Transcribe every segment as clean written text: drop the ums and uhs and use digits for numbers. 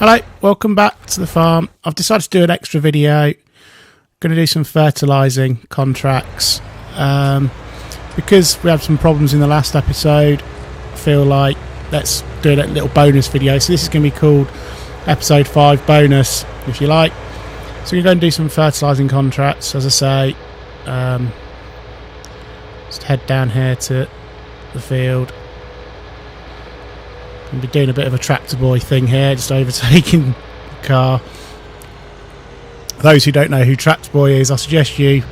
Hello, welcome back to the farm. I've decided to do an extra video. Going to do some fertilising contracts. Because we had some problems in the last episode, I feel like let's do a little bonus video. So this is going to be called episode 5 bonus, if you like. So we're going to do some fertilising contracts, as I say. Just head down here to the field. I'll be doing a bit of a tractor boy thing here, just overtaking the car. For those who don't know who Tractor Boy is, I suggest you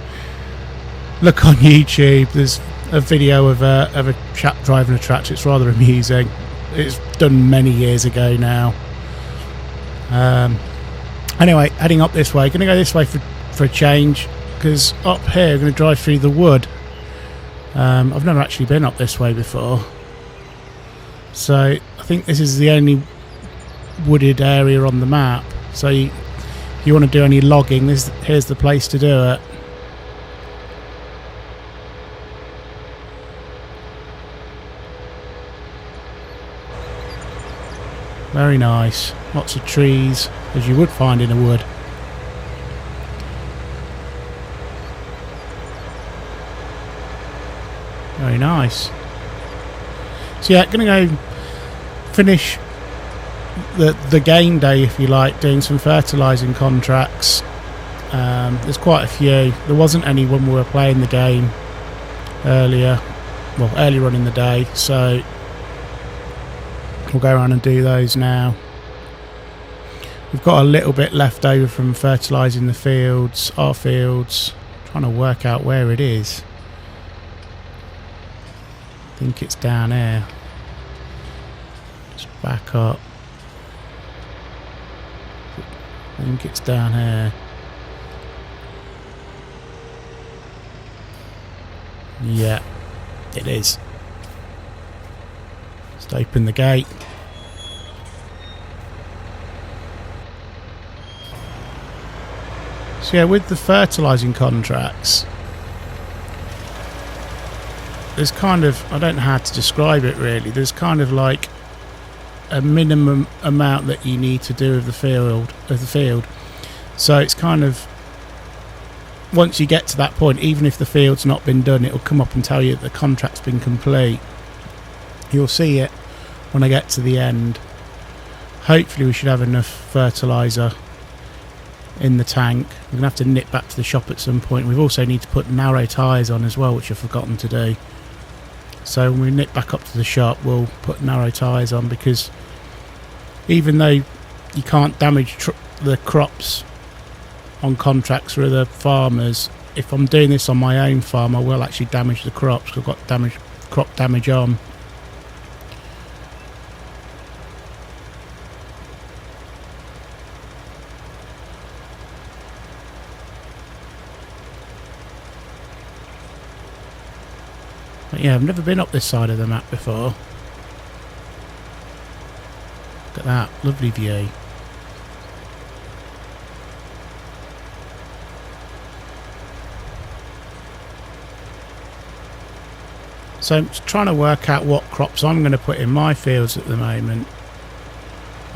look on YouTube. There's a video of a chap driving a tractor. It's rather amusing. It's done many years ago now. Anyway, heading up this way. Going to go this way for a change, because up here I'm going to drive through the wood. I've never actually been up this way before, so I think this is the only wooded area on the map. So you want to do any logging, here's the place to do it. Very nice. Lots of trees, as you would find in a wood. Very nice. So yeah, going to go finish the game day, if you like, doing some fertilising contracts. There's quite a few. There wasn't any when we were playing the game earlier on in the day, so we'll go around and do those now. We've got a little bit left over from fertilising the fields, our fields. Trying to work out where it is. I think it's down here. Just back up. I think it's down here. Yeah, it is. Just open the gate. So yeah, with the fertilising contracts, there's kind of, I don't know how to describe it really, there's kind of like a minimum amount that you need to do of the field. So it's kind of, once you get to that point, even if the field's not been done, it'll come up and tell you that the contract's been complete. You'll see it when I get to the end. Hopefully we should have enough fertiliser in the tank. We're going to have to nip back to the shop at some point. We also need to put narrow tyres on as well, which I've forgotten to do. So when we nip back up to the shop, we'll put narrow tyres on, because even though you can't damage the crops on contracts for other farmers, if I'm doing this on my own farm, I will actually damage the crops, because I've got crop damage on. But yeah, I've never been up this side of the map before. Look at that, lovely view. So I'm trying to work out what crops I'm going to put in my fields at the moment.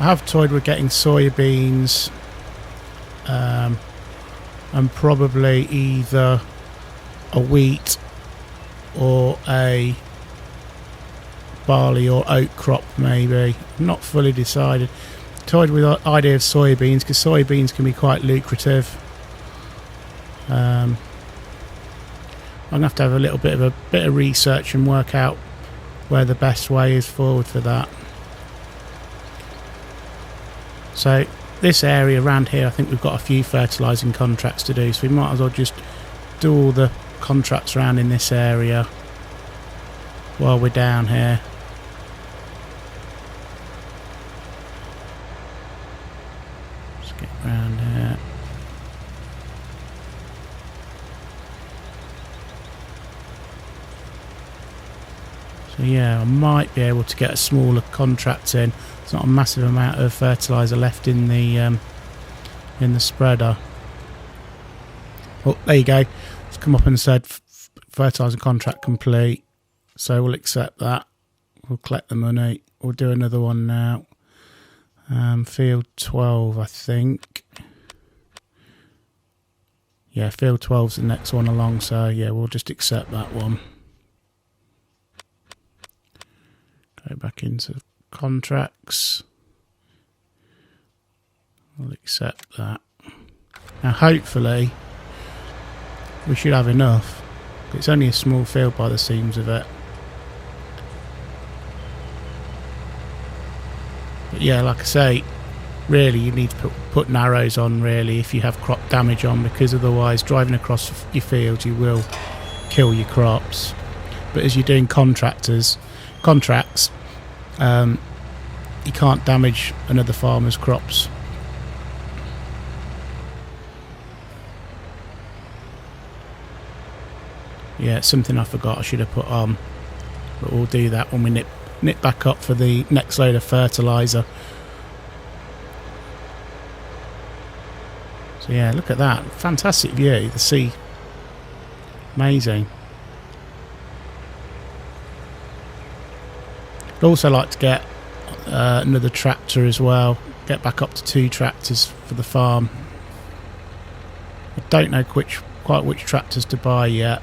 I have toyed with getting soybeans, and probably either a wheat or a barley or oat crop, maybe. Not fully decided. Toyed with the idea of soybeans, because soybeans can be quite lucrative. I'm going to have a little bit of research and work out where the best way is forward for that. So this area around here, I think we've got a few fertilising contracts to do, so we might as well just do all the contracts around in this area while we're down here. Let's get around here. So yeah, I might be able to get a smaller contract in. There's not a massive amount of fertiliser left in the spreader. Oh, there you go. It's come up and said fertiliser contract complete. So we'll accept that. We'll collect the money. We'll do another one now. Field 12, I think. Yeah, field 12's the next one along, so yeah, we'll just accept that one. Go back into contracts. We'll accept that. Now hopefully we should have enough. It's only a small field by the seams of it. But yeah, like I say, really you need to put narrows on really if you have crop damage on, because otherwise driving across your field you will kill your crops. But as you're doing contracts, you can't damage another farmer's crops. Yeah, it's something I forgot I should have put on, but we'll do that when we nip back up for the next load of fertiliser. So yeah, look at that, fantastic view, the sea, amazing. I'd also like to get another tractor as well, get back up to 2 tractors for the farm. I don't know quite which tractors to buy yet.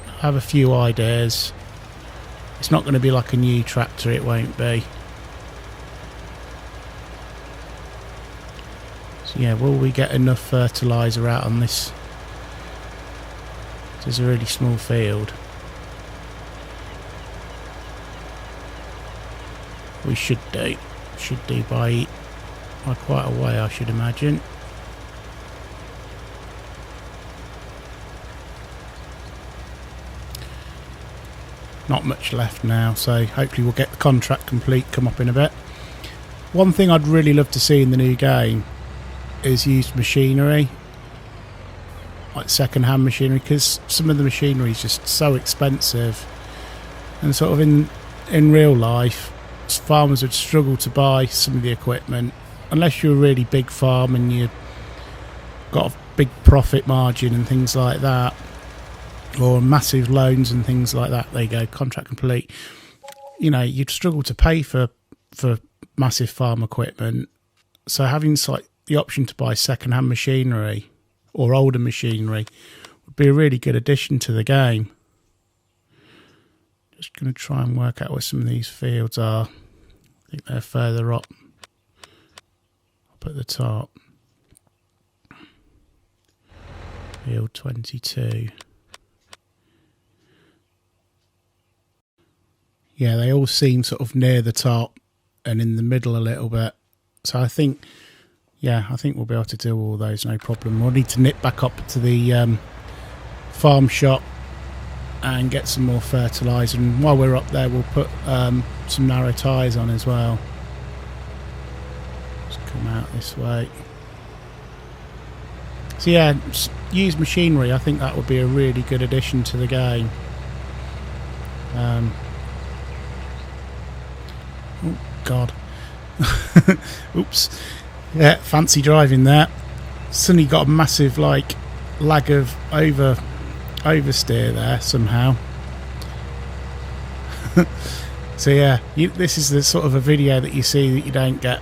I have a few ideas. It's not going to be like a new tractor, it won't be. So yeah, will we get enough fertiliser out on this? This is a really small field. We should do by quite a way, I should imagine. Not much left now, so hopefully we'll get the contract complete, come up in a bit. One thing I'd really love to see in the new game is used machinery, like second-hand machinery, because some of the machinery is just so expensive, and sort of in real life farmers would struggle to buy some of the equipment unless you're a really big farm and you've got a big profit margin and things like that, or massive loans and things like that. There you go, contract complete. You know, you'd struggle to pay for massive farm equipment, so having like the option to buy second-hand machinery or older machinery would be a really good addition to the game. Just going to try and work out where some of these fields are. I think they're further up at the top. Field 22. Yeah, they all seem sort of near the top and in the middle a little bit. So I think we'll be able to do all those, no problem. We'll need to nip back up to the farm shop and get some more fertiliser, and while we're up there we'll put some narrow tyres on as well. Just come out this way. So yeah, use machinery. I think that would be a really good addition to the game. Oh god. Oops. Yeah, fancy driving there. Suddenly got a massive like lag of oversteer there somehow. So yeah, this is the sort of a video that you see that you don't get.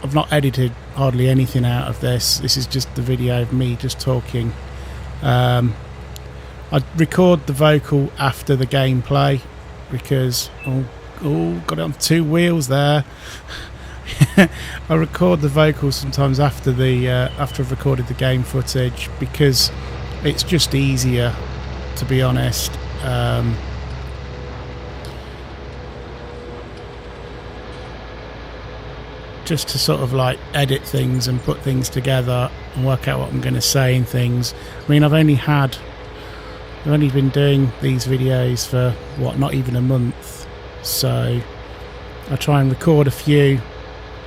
I've not edited hardly anything out of this. This is just the video of me just talking. I record the vocal after the gameplay because got it on 2 wheels there. I record the vocals sometimes after I've recorded the game footage because it's just easier, to be honest. Just to sort of like edit things and put things together and work out what I'm going to say and things. I mean, I've only been doing these videos for not even a month, so I try and record a few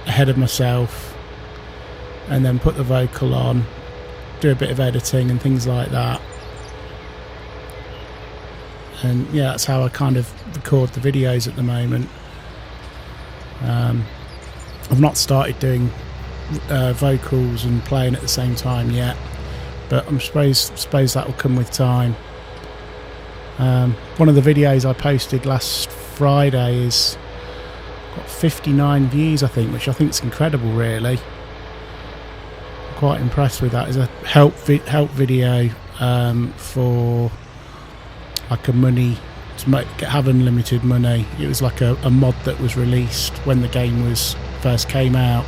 ahead of myself and then put the vocal on, do a bit of editing and things like that. And yeah, that's how I kind of record the videos at the moment. I've not started doing vocals and playing at the same time yet, but I suppose that will come with time. One of the videos I posted last Friday is Got 59 views, I think, which I think is incredible, really. I'm quite impressed with that. It's a help video for like a money to have unlimited money. It was like a mod that was released when the game first came out.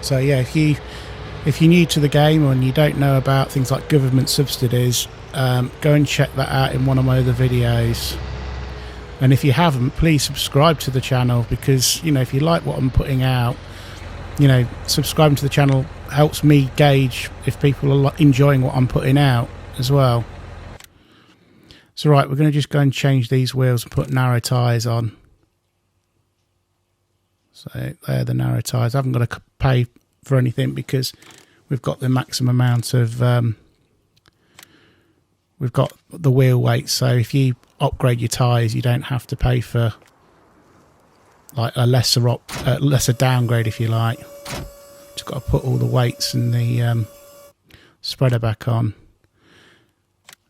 So yeah, if you're new to the game and you don't know about things like government subsidies, go and check that out in one of my other videos. And if you haven't, please subscribe to the channel, because, you know, if you like what I'm putting out, you know, subscribing to the channel helps me gauge if people are enjoying what I'm putting out as well. So right, we're going to just go and change these wheels and put narrow tyres on. So they're the narrow tyres. I haven't got to pay for anything because we've got the maximum amount of we've got the wheel weight. So if you upgrade your tyres, you don't have to pay for like a lesser downgrade, if you like. Just got to put all the weights and the spreader back on,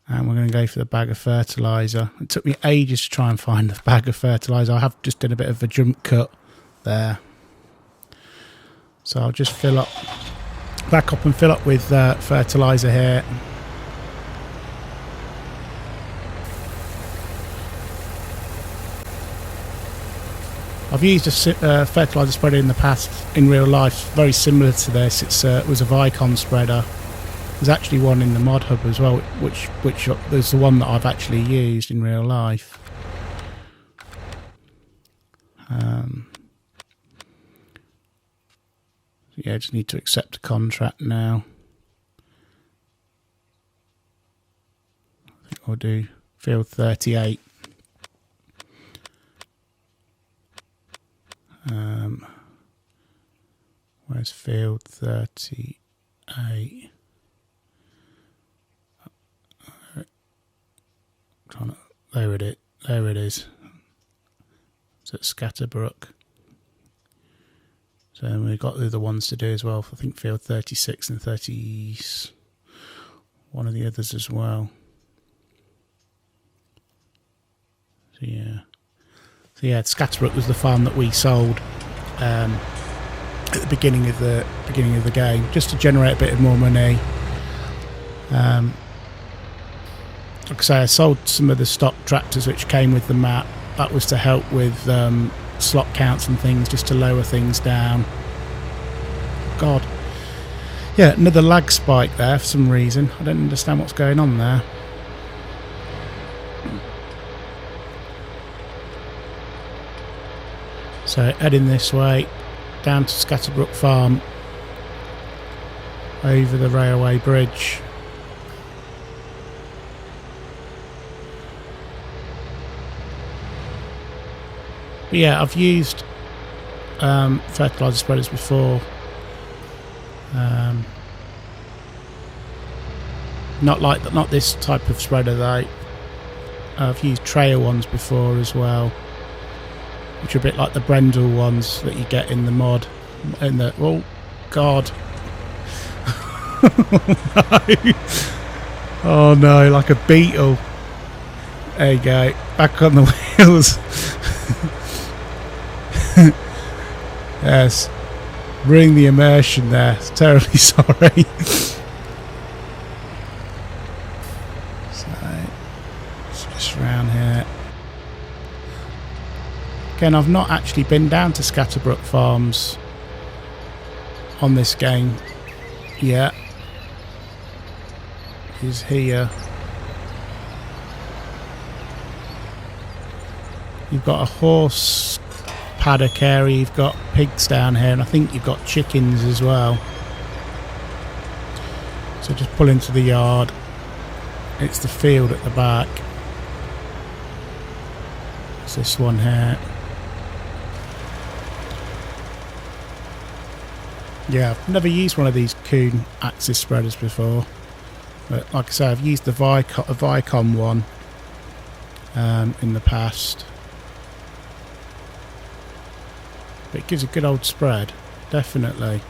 and we're going to go for the bag of fertiliser. It took me ages to try and find the bag of fertiliser. I have just done a bit of a jump cut there, so I'll just back up and fill up with fertiliser here. I've used a fertiliser spreader in the past in real life, very similar to this. It was a Vicon spreader. There's actually one in the mod hub as well, which is the one that I've actually used in real life. Yeah, I just need to accept a contract now. I think I'll do field 38. Where's field 38? There it is. It's at Scatterbrook. So we've got the other ones to do as well. I think field 36 and 30, one of the others as well. So yeah, Scatterbrook was the farm that we sold at the beginning of the game, just to generate a bit of more money. Like I say, I sold some of the stock tractors which came with the map. That was to help with slot counts and things, just to lower things down. God, yeah, another lag spike there for some reason. I don't understand what's going on there. So heading this way down to Scatterbrook Farm over the railway bridge. But yeah, I've used fertiliser spreaders before. Not this type of spreader though. I've used trail ones before as well, which are a bit like the Brendel ones that you get in the mod. Oh God! Oh no! Like a beetle. There you go. Back on the wheels. Yes. Ruining the immersion there. Terribly sorry. So it's just round here. Again, I've not actually been down to Scatterbrook Farms on this game yet. He's here. You've got a horse paddock area, you've got pigs down here, and I think you've got chickens as well. So just pull into the yard. It's the field at the back. It's this one here. Yeah, I've never used one of these Kuhn axis spreaders before, but like I say, I've used the Vicon one in the past. But it gives a good old spread, definitely.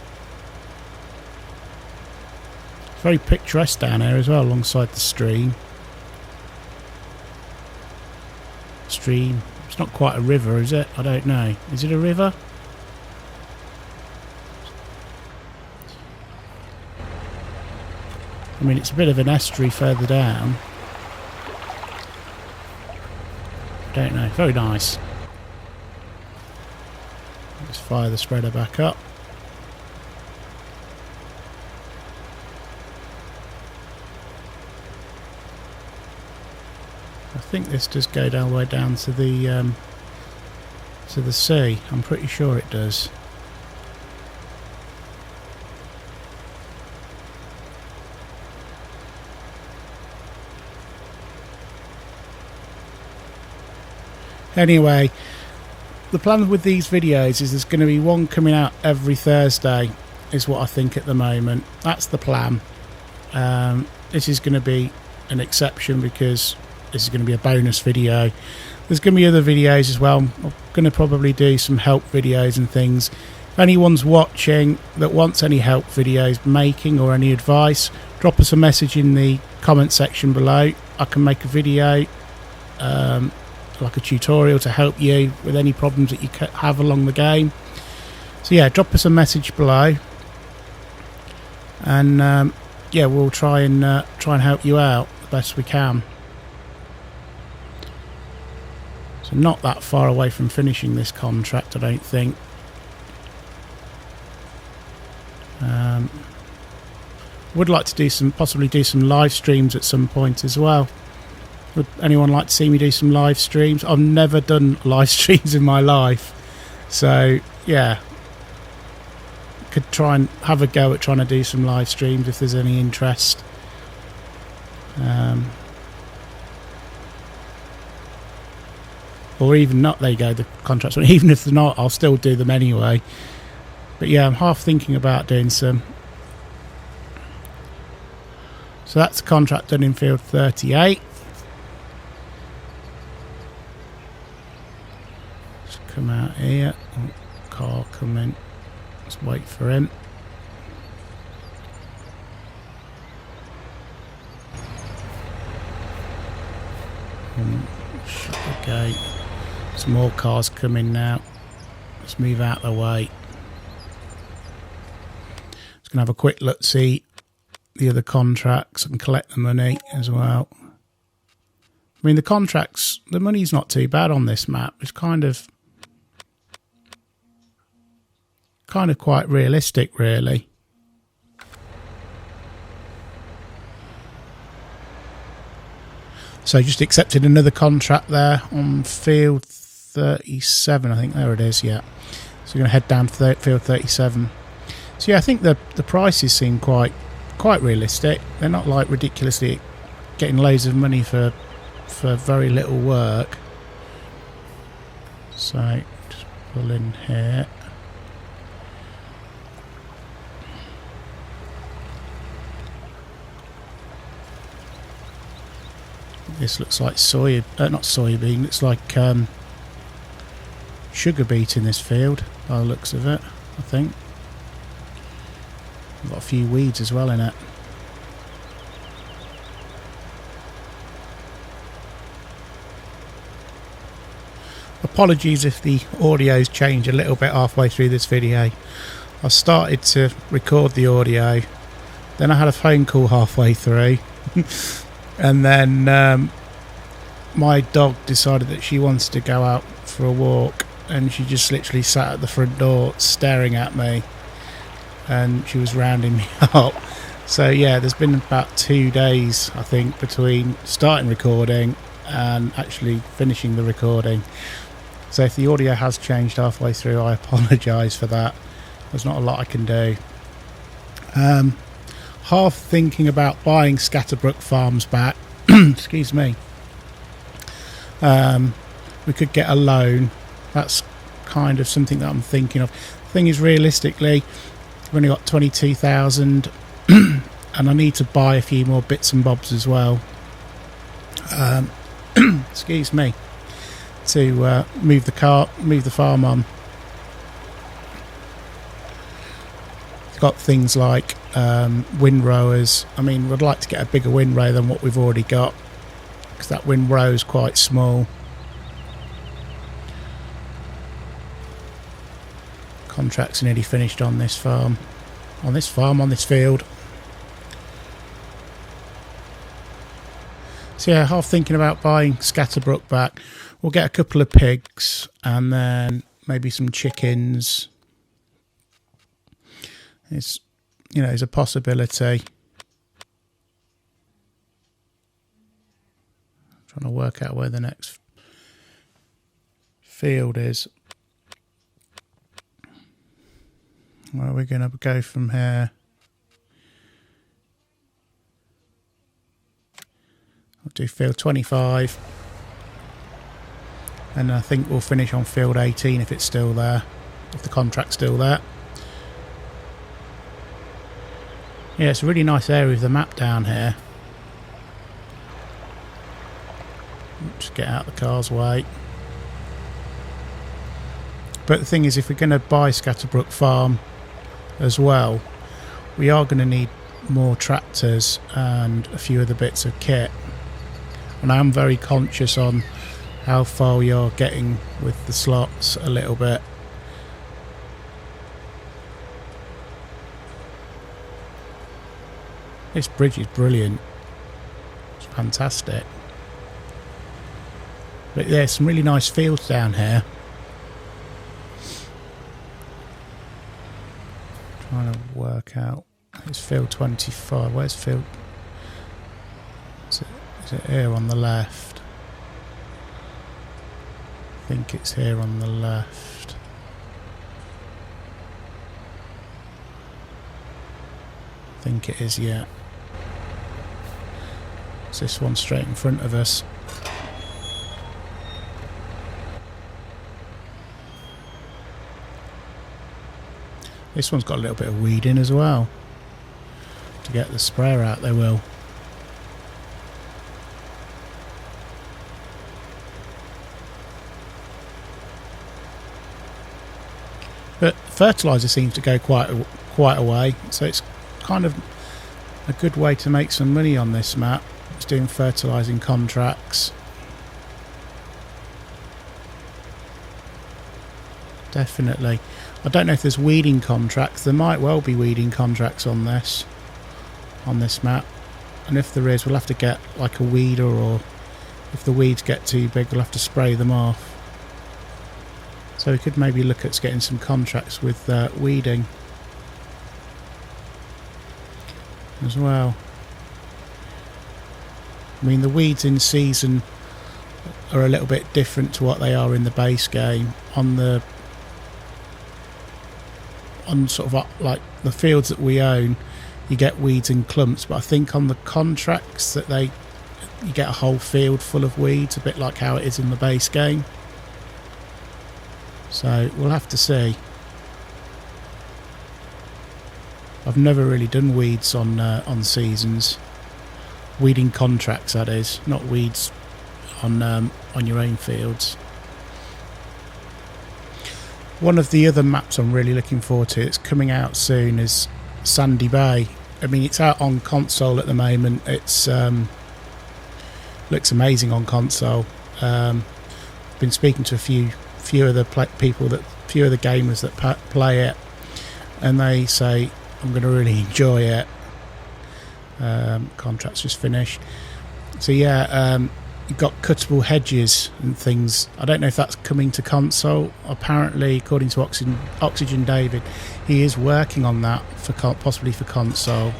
It's very picturesque down here as well, alongside the stream. It's not quite a river, is it? I don't know. Is it a river? I mean, it's a bit of an estuary further down. Don't know. Very nice. Let's fire the spreader back up. I think this does go all the way down to the sea. I'm pretty sure it does. Anyway, the plan with these videos is there's going to be one coming out every Thursday, is what I think at the moment. That's the plan. This is going to be an exception because this is going to be a bonus video. There's going to be other videos as well. I'm going to probably do some help videos and things. If anyone's watching that wants any help videos making or any advice, drop us a message in the comment section below. I can make a video, like a tutorial to help you with any problems that you have along the game. So yeah, drop us a message below, and yeah, we'll try and help you out the best we can. So not that far away from finishing this contract, I don't think. Would like to possibly do some live streams at some point as well. Would anyone like to see me do some live streams? I've never done live streams in my life, so yeah, could try and have a go at trying to do some live streams if there's any interest. Or even not, there you go, the contracts. Even if they're not, I'll still do them anyway. But yeah, I'm half thinking about doing some. So that's a contract done in field 38. Let's come out here. Oh, car coming. Let's wait for him. Shut the gate. Some more cars coming now. Let's move out of the way. Just going to have a quick look, see the other contracts and collect the money as well. I mean, the contracts, the money's not too bad on this map. It's kind of quite realistic, really. So just accepted another contract there on field 37, I think. There it is, yeah. So we're going to head down to field 37. So yeah, I think the prices seem quite realistic. They're not like ridiculously getting loads of money for very little work. So just pull in here. This looks like not soybean, looks like sugar beet in this field by the looks of it, I think. Got a few weeds as well in it. Apologies if the audio's changed a little bit halfway through this video. I started to record the audio, then I had a phone call halfway through. And then my dog decided that she wanted to go out for a walk, and she just literally sat at the front door staring at me, and she was rounding me up. So yeah, there's been about 2 days, I think, between starting recording and actually finishing the recording. So if the audio has changed halfway through, I apologise for that. There's not a lot I can do. Half thinking about buying Scatterbrook Farms back. Excuse me. We could get a loan. That's kind of something that I'm thinking of. The thing is, realistically, I've only got 22,000 and I need to buy a few more bits and bobs as well. Excuse me. To move the farm on. Got things like windrowers. I mean, I'd like to get a bigger windrow than what we've already got, because that windrow is quite small. Contract's nearly finished on this farm. On this field. So yeah, half thinking about buying Scatterbrook back. We'll get a couple of pigs and then maybe some chickens. It's, you know, there's a possibility. I'm trying to work out where the next field is. Where are we going to go from here? I'll do field 25. And I think we'll finish on field 18 if it's still there. If the contract's still there. Yeah, it's a really nice area of the map down here. Just get out of the car's way. But the thing is, if we're going to buy Scatterbrook Farm as well, we are going to need more tractors and a few other bits of kit. And I am very conscious on how far we are getting with the slots a little bit. This bridge is brilliant. It's fantastic. But there's some really nice fields down here. Trying to work out. It's field 25. Where's field? Is it here on the left? I think it's here on the left. I think it is, yeah. It's this one straight in front of us. This one's got a little bit of weeding as well. To get the sprayer out, they will. But fertiliser seems to go quite a way, so it's kind of a good way to make some money on this map. It's doing fertilising contracts. Definitely. I don't know if there's weeding contracts. There might well be weeding contracts on this map. And if there is, we'll have to get like a weeder, or if the weeds get too big, we'll have to spray them off. So we could maybe look at getting some contracts with weeding as well. I mean, the weeds in season are a little bit different to what they are in the base game. On sort of like the fields that we own, you get weeds in clumps, but I think on the contracts that you get a whole field full of weeds, a bit like how it is in the base game. So we'll have to see. I've never really done weeds on seasons, weeding contracts that is, not weeds on your own fields. One of the other maps I'm really looking forward to, it's coming out soon, is Sandy Bay. I mean, it's out on console at the moment. It's looks amazing on console. I've been speaking to a few of the few of the gamers that play it, and they say I'm going to really enjoy it. Contract's just finished. So yeah, you've got cuttable hedges and things. I don't know if that's coming to console. Apparently, according to OxygenDavid, he is working on that for possibly for console.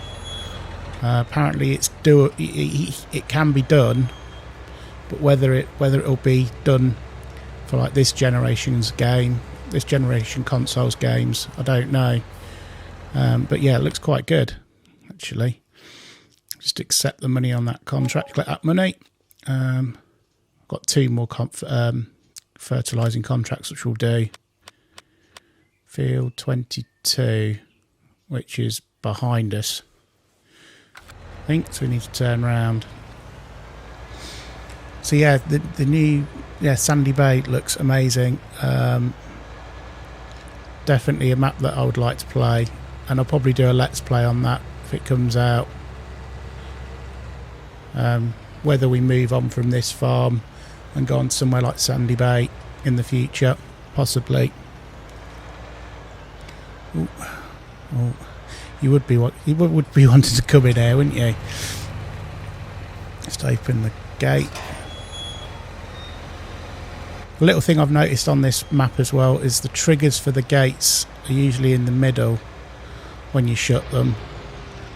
Apparently, it can be done, but whether it'll be done for like this generation console's games, I don't know. But yeah, it looks quite good actually. Just accept the money on that contract, collect that money. Got two more fertilising contracts which we'll do. Field 22, which is behind us, I think, so we need to turn around. So yeah, the new Sandy Bay looks amazing. Definitely a map that I would like to play, and I'll probably do a let's play on that if it comes out. Whether we move on from this farm and go on somewhere like Sandy Bay in the future, possibly. Ooh. Oh, you would be wanting to come in here, wouldn't you? Just open the gate. The little thing I've noticed on this map as well is the triggers for the gates are usually in the middle when you shut them.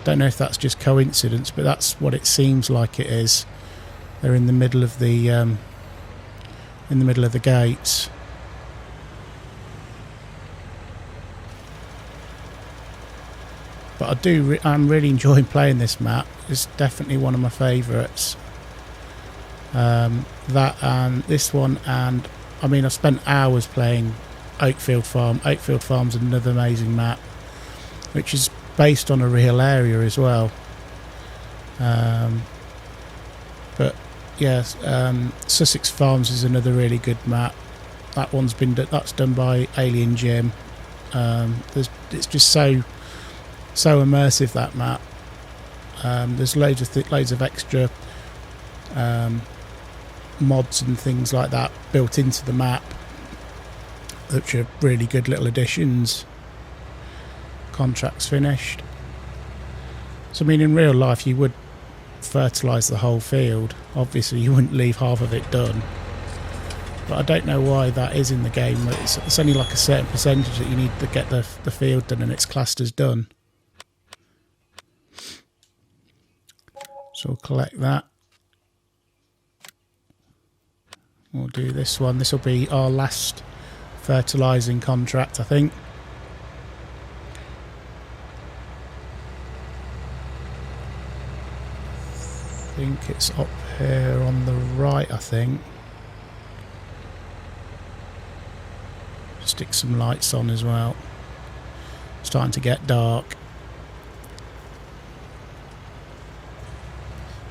Don't know if that's just coincidence, but that's what it seems like it is. They're in the middle of the gates. But I'm really enjoying playing this map. It's definitely one of my favourites. That and this one, and I mean I've spent hours playing Oakfield Farm. Oakfield Farm's another amazing map, which is based on a real area as well. But yes, Sussex Farms is another really good map. That's done by Alien Jim. It's just so immersive, that map. There's loads of extra mods and things like that built into the map, which are really good little additions. Contract's finished. So I mean, in real life you would fertilise the whole field. Obviously you wouldn't leave half of it done, but I don't know why that is in the game. It's only like a certain percentage that you need to get the field done, and it's classed as done. So we'll collect that. We'll do this one. This will be our last fertilising contract, I think. I think it's up here on the right, I think. Stick some lights on as well. It's starting to get dark.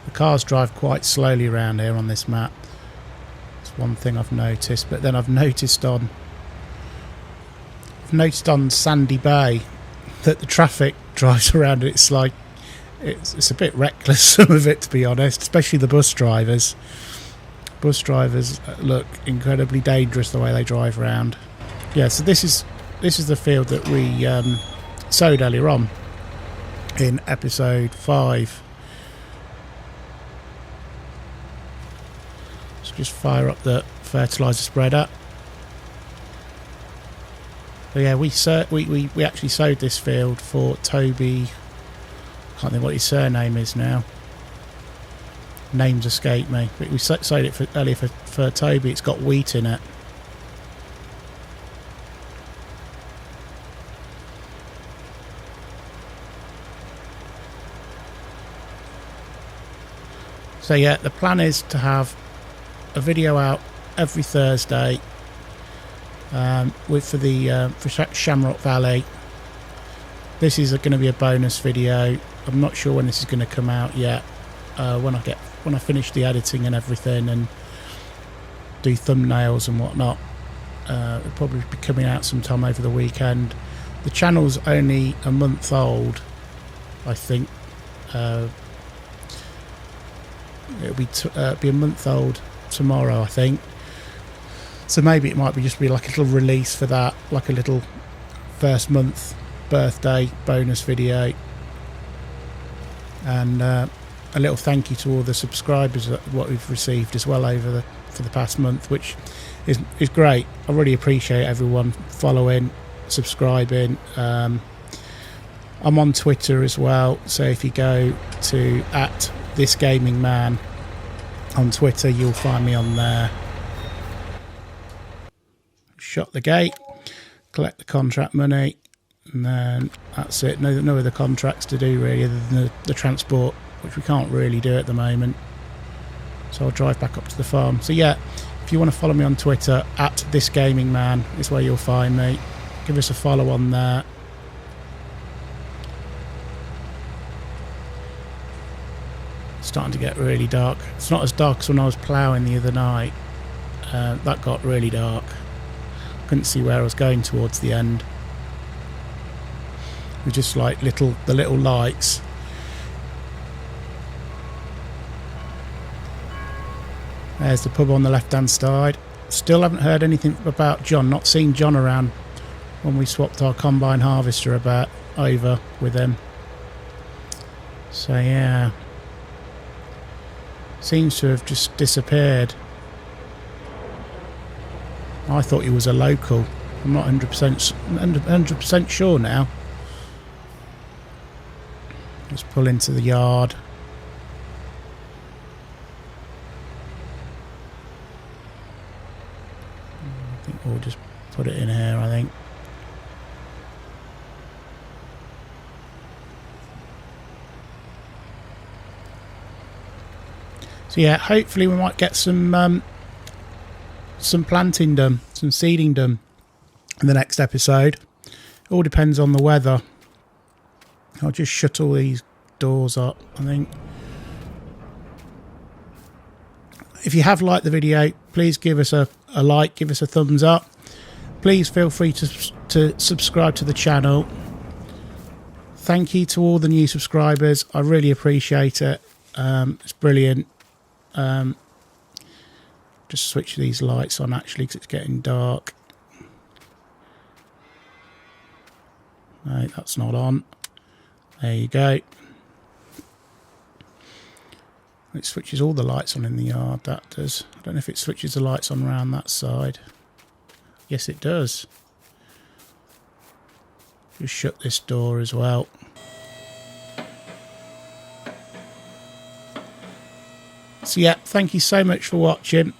The cars drive quite slowly around here on this map. It's one thing I've noticed, but then I've noticed on Sandy Bay that the traffic drives around it. It's like it's a bit reckless, some of it, to be honest, especially the bus drivers. Bus drivers look incredibly dangerous the way they drive around. Yeah, so this is the field that we sowed earlier on in episode 5. So just fire up the fertiliser spreader. But yeah, we actually sowed this field for Toby. I can't think what his surname is now. Names escape me. But we sowed it earlier for Toby. It's got wheat in it. So yeah, the plan is to have a video out every Thursday for Shamrock Valley. This is going to be a bonus video. I'm not sure when this is going to come out yet. When I finish the editing and everything and do thumbnails and whatnot, it'll probably be coming out sometime over the weekend. The channel's only a month old, I think. It'll be a month old tomorrow, I think. So maybe it might be like a little release for that, like a little first month birthday bonus video, and a little thank you to all the subscribers that what we've received as well for the past month, which is great. I really appreciate everyone following, subscribing. I'm on Twitter as well, so if you go to @thisgamingman on Twitter, you'll find me on there. Shut the gate, collect the contract money, and then that's it. No other contracts to do really, other than the transport, which we can't really do at the moment. So I'll drive back up to the farm. So yeah, if you want to follow me on Twitter, @thisgamingman is where you'll find me. Give us a follow on there. It's starting to get really dark. It's not as dark as when I was ploughing the other night. That got really dark. Couldn't see where I was going towards the end. It was just like the little lights. There's the pub on the left hand side. Still haven't heard anything about John. Not seen John around when we swapped our combine harvester about over with them. So yeah, seems to have just disappeared. I thought he was a local. I'm not 100% sure now. Let's pull into the yard. I think we'll just put it in here, I think. So yeah, hopefully we might get some planting done, some seeding done in the next episode. It all depends on the weather. I'll just shut all these doors up, I think. If you have liked the video, please give us a like, give us a thumbs up. Please feel free to subscribe to the channel. Thank you to all the new subscribers. I really appreciate it. It's brilliant. Just switch these lights on actually because it's getting dark. No, that's not on. There you go. It switches all the lights on in the yard, that does. I don't know if it switches the lights on around that side. Yes, it does. Just shut this door as well. So yeah, thank you so much for watching.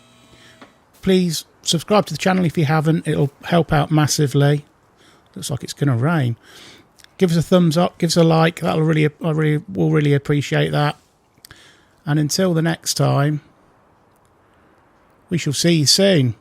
Please subscribe to the channel if you haven't. It'll help out massively. Looks like it's going to rain. Give us a thumbs up, give us a like. I will really appreciate that. And until the next time, we shall see you soon.